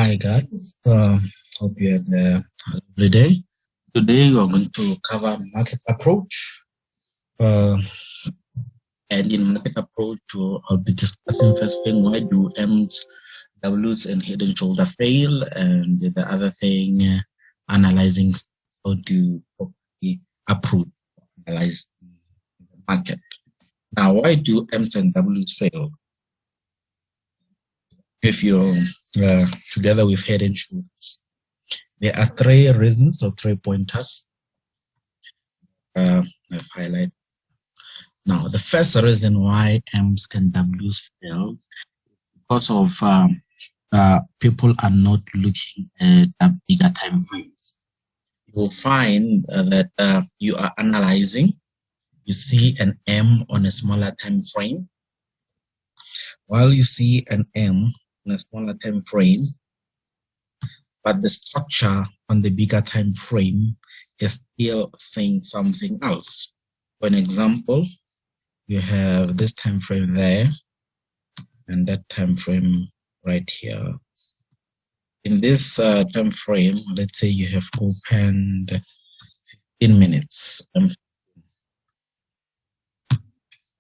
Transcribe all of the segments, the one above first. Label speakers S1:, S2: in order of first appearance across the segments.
S1: Hi guys, hope you had a lovely day. Today we are going to cover market approach. And in market approach, I'll be discussing first thing, why do M's, W's, and head and shoulder fail, and the other thing, analyzing how to properly approach, analyze the market. Now, why do M's and W's fail? If you're together with head and shoulders, there are three reasons or 3 pointers I've highlighted. Now, the first reason why M's and W's fail is because of people are not looking at bigger time frames. You will find that you are analyzing, you see an M on a smaller time frame. While you see an M on a smaller time frame, but the structure on the bigger time frame is still saying something else. For an example, you have this time frame there and that time frame right here. In this time frame, let's say you have opened 15 minutes,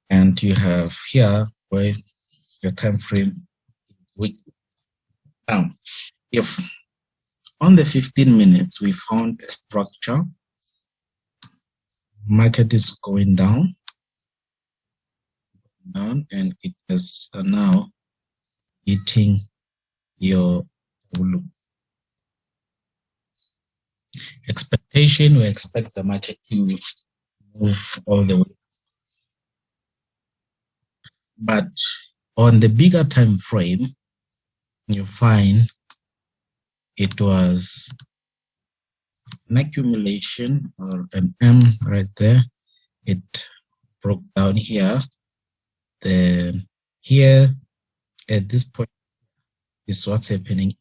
S1: and you have here where the time frame week. Now, if on the 15 minutes we found a structure, market is going down, and it is now hitting your expectation. We expect the market to move all the way, but on the bigger time frame, you find it was an accumulation or an M right there. It broke down here. Then here at this point is what's happening.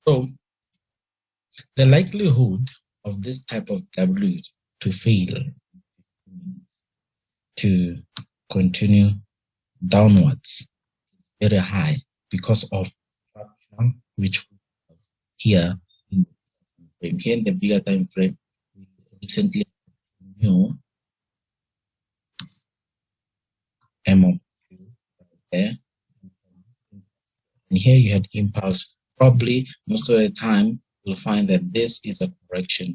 S1: So the likelihood of this type of W to fail, to continue downwards, is very high because of structure which here in the frame. Here in the bigger time frame, we recently knew M there, and here you had impulse. Probably most of the time you'll find that this is a correction.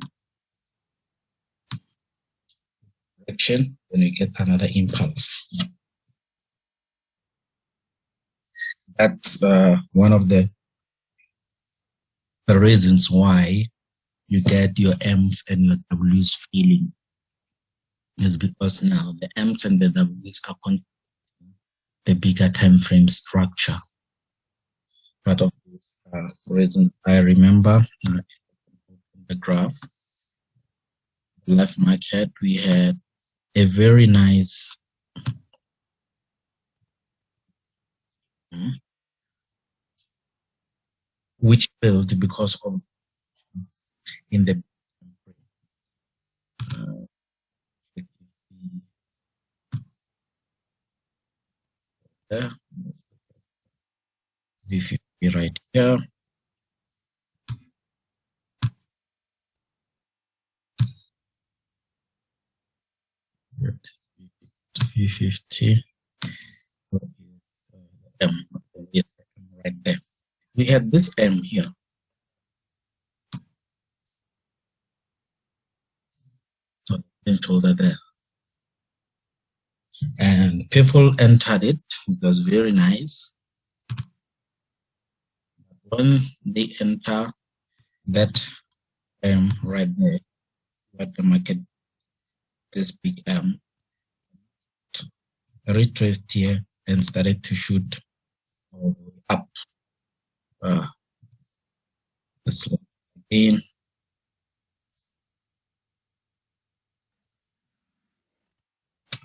S1: Then you get another impulse. That's one of the reasons why you get your M's and your W's failing, is because now the M's and the W's are controlling the bigger time frame structure. Part of this reason, I remember the graph, the live market, we had a very nice which failed because of in the V50 right here. V50 M right there. We had this M here. So shoulder there. And people entered it. It was very nice. When they enter that M right there, what the market, this big M, retraced here and started to shoot up. Again,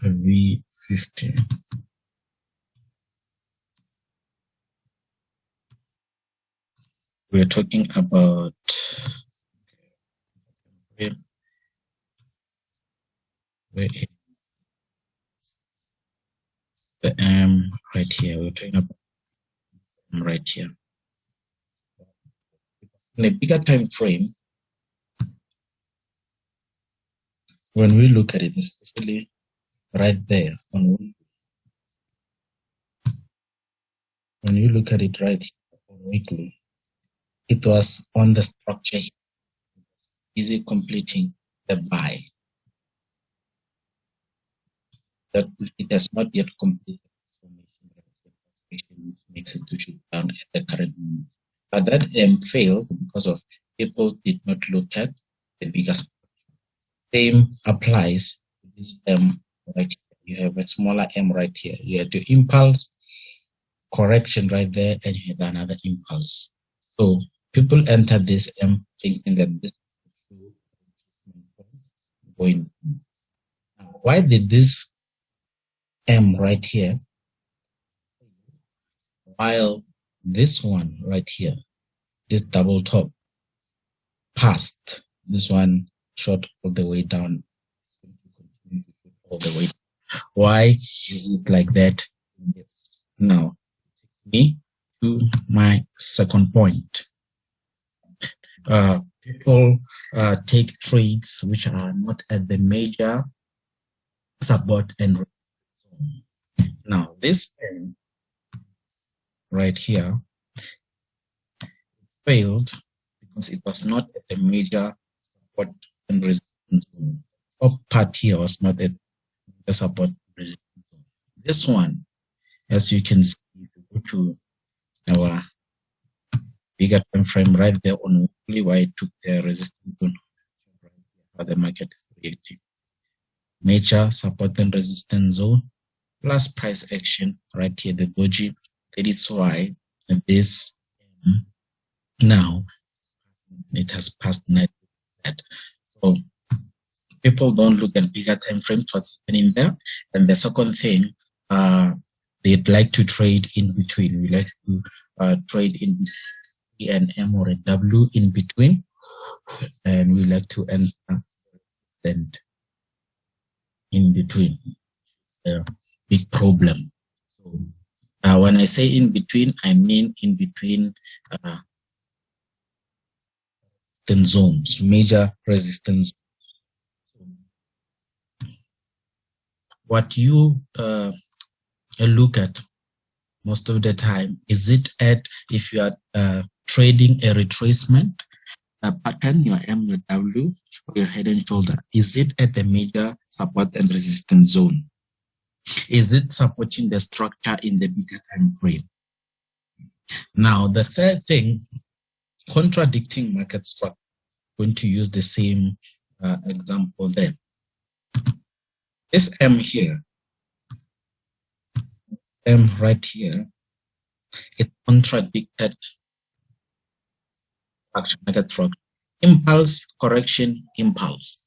S1: V50. We're talking about where is the talking about right here. In a bigger time frame, when we look at it, especially right there, when you look at it right here on weekly, it was on the structure, easy completing the buy. That it has not yet completed which makes it to shoot down at the current moment. But that failed because of people did not look at the bigger structure. Same applies to this right here. You have a smaller M right here. You have the impulse correction right there, and you have another impulse. So people enter this M thinking that this is going. Why did this M right here, while this one right here, this double top, passed, this one shot all the way down, all the way. Why is it like that? Now, me to my second point. People take trades which are not at the major support and resistance. Now, this M right here failed because it was not at the major support and resistance zone. Top part here was not at the support and resistance zone. This one, as you can see, if you go to our bigger time frame right there on weekly, why it took the resistance zone, but the market is reacting. Major support and resistance zone plus price action right here, the doji. That is why this now it has passed net. So people don't look at bigger time frames, what's happening there. And the second thing, they'd like to trade in between. We like to trade in between an M or a W in between, and we like to enter and in between. A big problem. So when I say in between, I mean in between zones, major resistance. What you look at most of the time, is it at, if you are trading a retracement pattern, your M, your W, or your head and shoulder, is it at the major support and resistance zone? Is it supporting the structure in the bigger time frame? Now, the third thing, contradicting market structure. I'm going to use the same example there. This M here, M right here, it contradicted market structure. Impulse, correction, impulse.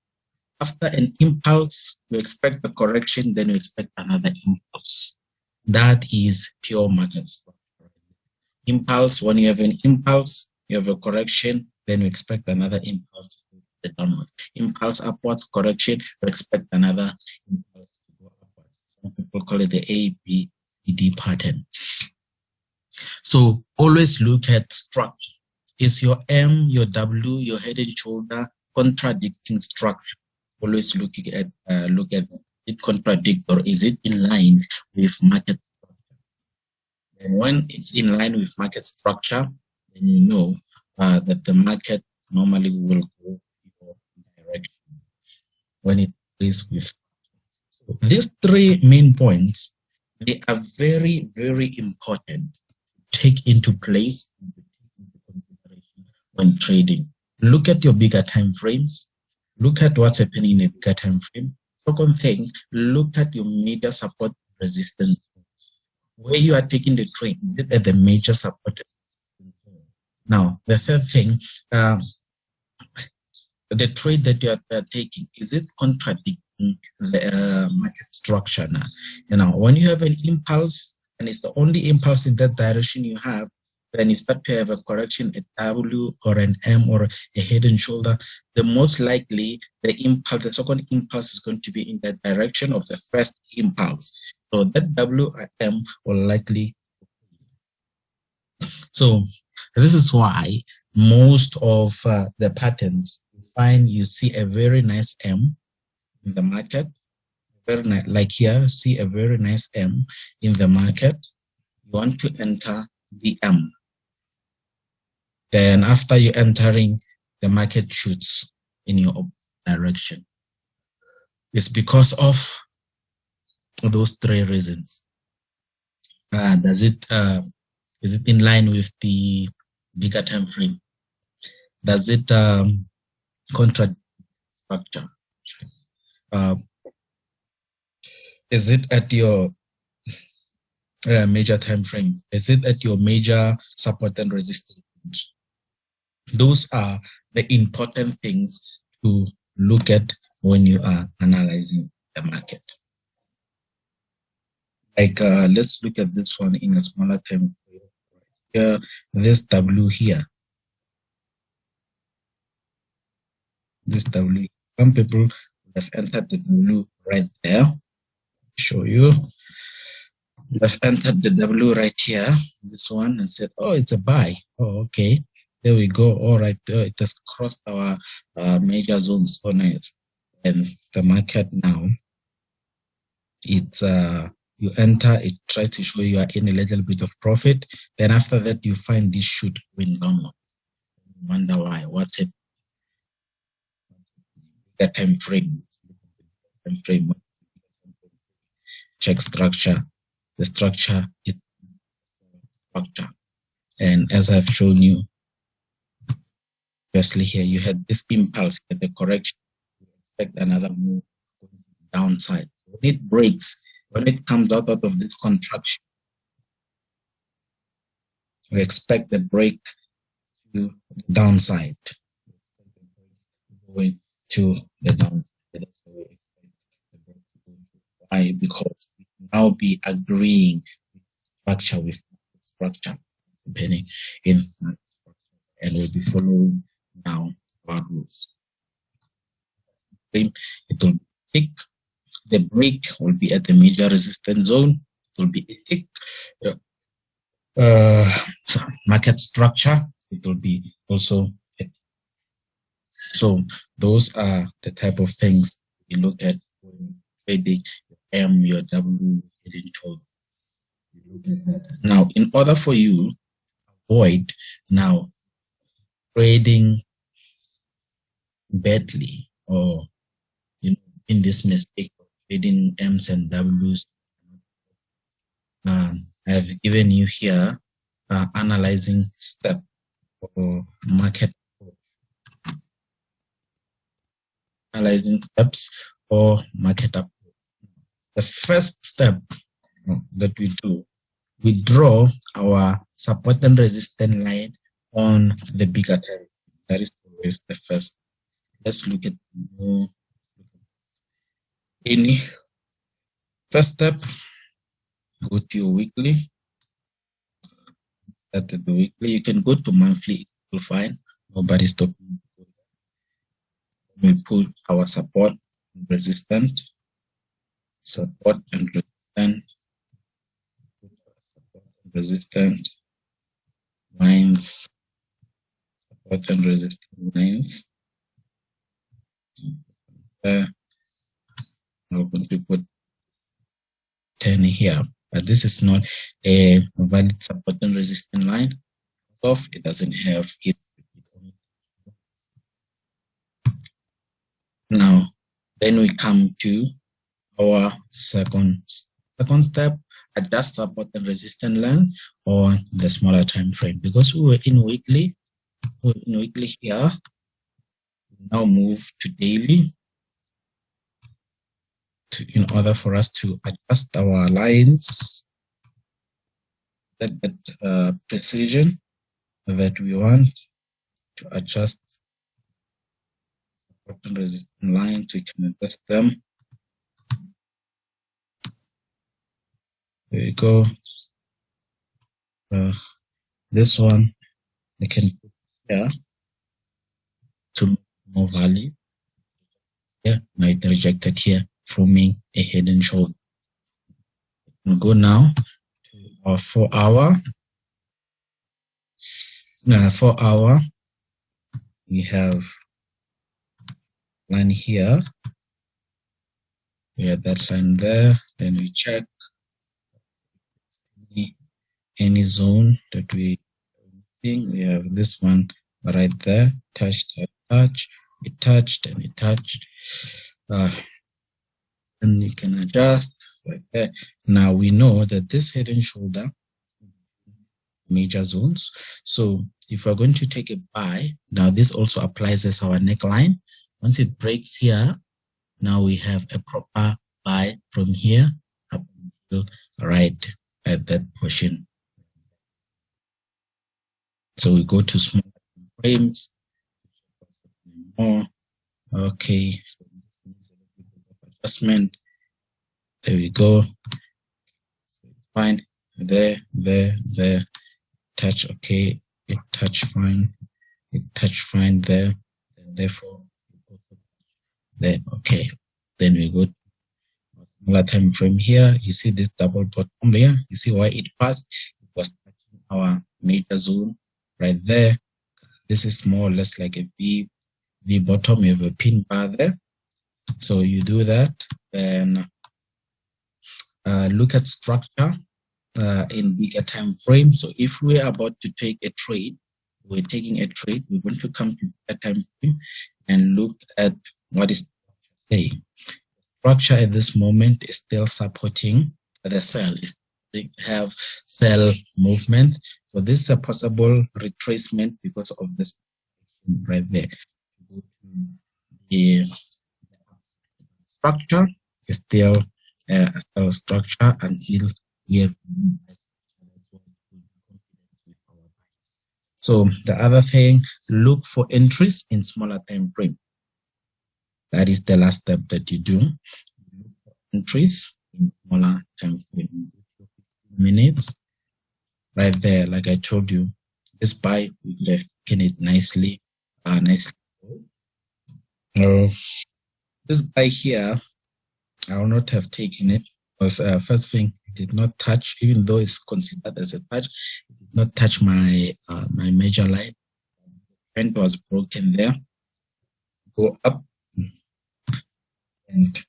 S1: After an impulse, you expect a correction, then you expect another impulse. That is pure market structure. Impulse, when you have an impulse, you have a correction, then you expect another impulse to go downwards. Impulse upwards, correction, you expect another impulse to go upwards. Some people call it the A, B, C, D pattern. So always look at structure. Is your M, your W, your head and shoulder contradicting structure? Always look at it contradict, or is it in line with market structure? And when it's in line with market structure, then you know that the market normally will go your direction when it is with. So these three main points, they are very, very important to take into place and to take into consideration when trading. Look at your bigger time frames. Look at what's happening in a bigger time frame. Second thing, look at your major support resistance. Where you are taking the trade, is it at the major support resistance zone? Now, the third thing, the trade that you are taking, is it contradicting the market structure now? You know, when you have an impulse and it's the only impulse in that direction you have, then you start to have a correction, a W or an M or a head and shoulder, the most likely the impulse, the second impulse is going to be in the direction of the first impulse. So that W or M will likely So this is why most of the patterns you find, you see a very nice M in the market, very nice, like here, see a very nice M in the market. You want to enter the M. Then after you entering, the market shoots in your direction. It's because of those three reasons. Is it in line with the bigger time frame? Does it contradict structure? Uh, is it at your major time frame? Is it at your major support and resistance? Those are the important things to look at when you are analyzing the market. Like let's look at this one in a smaller time frame. Here, this W here. This W. Some people have entered the W right there. Show you. I've entered the W right here, this one, and said, oh, it's a buy. Oh, okay. There we go. All right. It has crossed our major zones. Oh, nice. And the market now, it's you enter, it tries to show you are in a little bit of profit. Then after that, you find this shoot going downward. You wonder why. What's it? The time frame. Time frame. Check structure. The structure is structure. And as I've shown you, firstly here, you had this impulse, the correction. You expect another move downside. When it breaks, when it comes out of this contraction, we expect the break to the downside. Going to the downside. That's the way we expect the break to go. Why? Because we now be agreeing with structure with structure, depending in structure, and we'll be following now our rules. It will tick. The break will be at the major resistance zone. It will be a tick. Market structure. It will be also a tick. So those are the type of things you look at when trading your M, your W, heading toward. Now, in order for you to avoid now trading badly or in this mistake of trading M's and W's, I have given you here analyzing step or market analyzing steps or market approach. The first step that we do, we draw our support and resistance line on the bigger time. That is always the first. Let's look at any first step. Go to your weekly. Start at the weekly. You can go to monthly. You'll find nobody's stopping. We put our support and resistance. Support and resistance. Resistance lines. Support and resistance lines. I'm going to put 10 here, but this is not a valid support and resistance line. It doesn't have it. Now, then we come to our second step, adjust support and resistance line on the smaller time frame. Because we were in weekly here, we now move to daily in order for us to adjust our lines, that precision that we want to adjust support and resistance lines. We can adjust them. There we go. This one we can put here to more value. Yeah, now it rejected here, forming a head and shoulder. We'll go now to our 4 hour. 4 hour, we have line here. We have that line there. Then we check any zone that we think. We have this one right there. Touch, touch. It touched and it touched. And you can adjust right there. Now we know that this head and shoulder major zones. So if we're going to take a buy, now this also applies as our neckline. Once it breaks here, now we have a proper buy from here up until right at that portion. So we go to small frames. Okay, so this needs a little bit of adjustment. There we go. So it's fine. There. Touch okay. It touch fine. It touch fine there. And therefore, it also there. Okay. Then we go to a smaller time frame here. You see this double bottom here. You see why it passed? It was touching our major zone right there. This is more or less like a V bottom. You have a pin bar there. So you do that. Then look at structure in bigger time frame. So if we are about to take a trade, we're taking a trade, we're going to come to a time frame and look at what is saying. Structure at this moment is still supporting the sell. It have sell movement. So this is a possible retracement because of this right there. The structure is still a sell structure until we have. So the other thing, look for entries in smaller time frame. That is the last step that you do. Look for entries in smaller time frame. Minutes, right there. Like I told you, this buy we could have taken it nicely, this buy here, I will not have taken it because first thing, it did not touch, even though it's considered as a touch, it did not touch my my major line. Trend was broken there. Go up and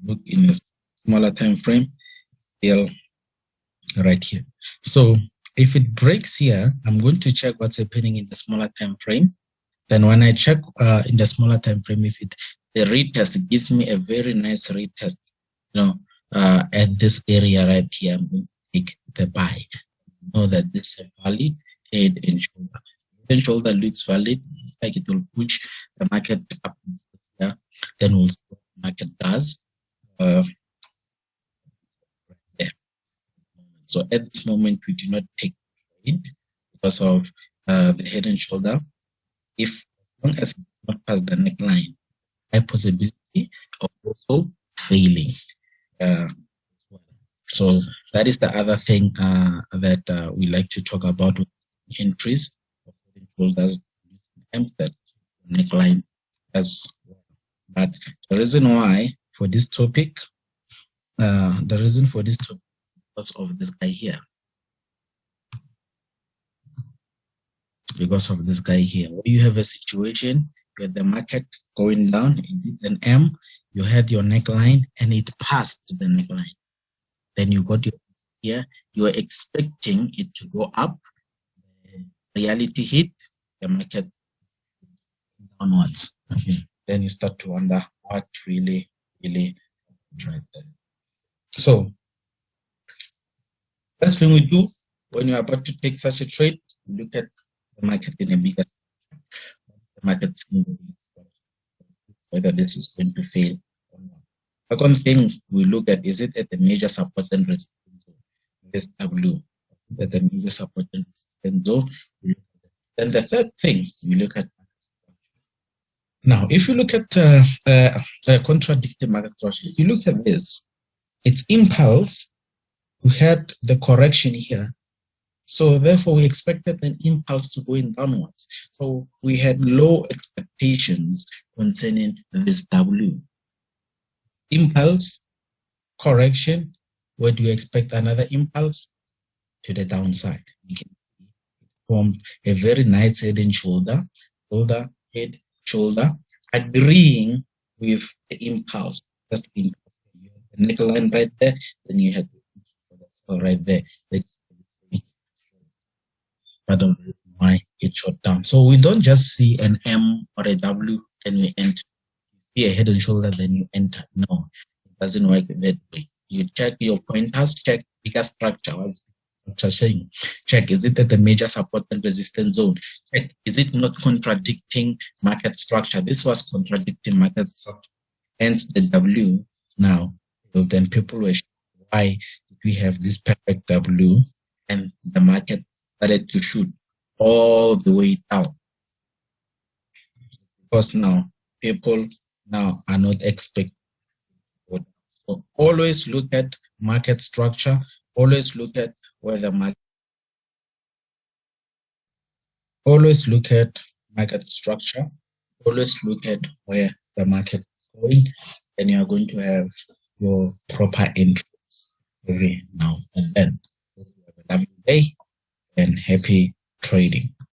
S1: look in a smaller time frame, still right here. So if it breaks here, I'm going to check what's happening in the smaller time frame. Then when I check in the smaller time frame, if the retest gives me a very nice retest, at this area right here, I'm going to take the buy. Know that this is valid head and shoulder. Head and shoulder looks valid, like it will push the market up here. Then we'll see what the market does. So at this moment, we do not take trade because of the head and shoulder. If as long as it's not past the neckline, high possibility of also failing. So that is the other thing that we like to talk about with entries of head and shoulders, that neckline as well. But the reason why for this topic, because of this guy here. Because of this guy here. When you have a situation where the market going down, it did an M, you had your neckline and it passed the neckline. Then you got your here, you are expecting it to go up. The reality hit, the market downwards. Okay. Then you start to wonder what really right there. So first thing we do when you're about to take such a trade, look at the market in a bigger the market whether this is going to fail or not. Second thing we look at, is it at the major support and resistance zone? This W at the major support and resistance zone. Then the third thing we look at. Now, if you look at contradicting market structure, if you look at this, it's impulse. We had the correction here. So therefore, we expected an impulse to go in downwards. So we had low expectations concerning this W. Impulse, correction, where do you expect another impulse? to the downside. You can see it formed a very nice head and shoulder, head, shoulder, agreeing with the impulse. Just impulse. You have the neckline right there, then you have the cell right there. That's part of the reason why it shot down. So we don't just see an M or a W, then we enter. You see a head and shoulder, then you enter. No, it doesn't work that way. You check your pointers, check bigger structure. What's the structure saying? Check, is it at the major support and resistance zone? Check, is it not contradicting market structure? This was contradicting market structure. Hence the W now. So then people were, why did we have this perfect W and the market started to shoot all the way down? Because now people now are not expecting. So always look at market structure, always look at where the market, always look at market structure, always look at where the market is going, and you are going to have your proper entries every now and then. Have a lovely day and happy trading.